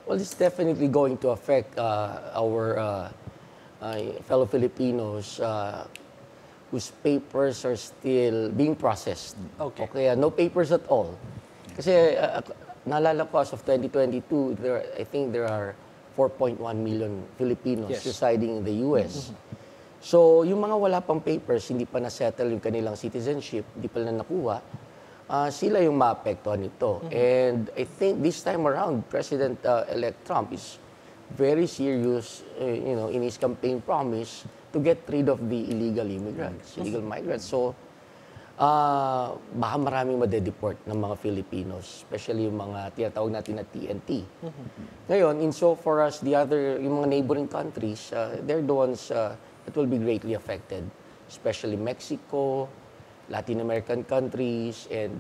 Well, it's definitely going to affect our fellow Filipinos whose papers are still being processed. Okay. Okay, no papers at all. Kasi naalala ko as of 2022, I think there are 4.1 million Filipinos Yes. residing in the US. So, yung mga wala pang papers, hindi pa na-settle yung kanilang citizenship, hindi pa na nakuha, sila yung maapektuhan nito. And I think this time around, President-elect Trump is very serious, in his campaign promise to get rid of the illegal immigrants, illegal migrants. So, baka maraming madedeport ng mga Filipinos, especially yung mga tinatawag natin na TNT. Ngayon, insofar as yung mga neighboring countries, they're the ones that will be greatly affected, especially Mexico, Latin American countries, and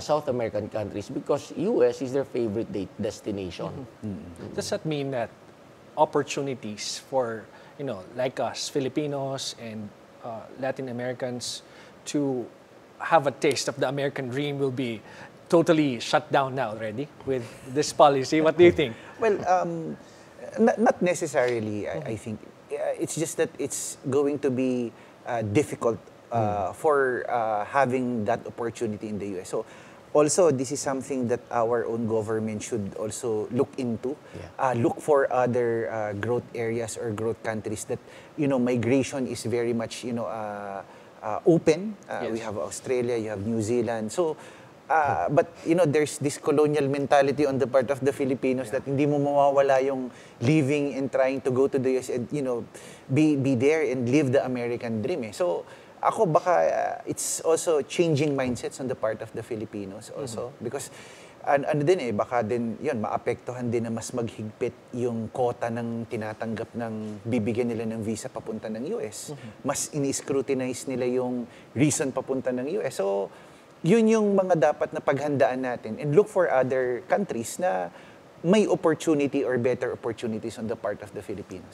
South American countries, because US is their favorite destination. Does that mean that opportunities for, like us, Filipinos and Latin Americans to have a taste of the American dream will be totally shut down now already with this policy? What do you think? Well, not necessarily, I think. It's just that it's going to be difficult for having that opportunity in the US. So, also, this is something that our own government should also look into. Look for other growth areas or growth countries that, migration is very much, open. Yes. We have Australia, you have New Zealand. So, but there's this colonial mentality on the part of the Filipinos that hindi mo mawawala yung living and trying to go to the US and be there and live the American dream. So ako baka it's also changing mindsets on the part of the Filipinos also because ano din baka din yun maapektuhan din na mas maghigpit yung quota ng tinatanggap ng bibigyan nila ng visa papunta ng US. Mas ini-scrutinize nila yung reason papunta ng US. So yun yung mga dapat na paghandaan natin and look for other countries na may opportunity or better opportunities on the part of the Filipinos.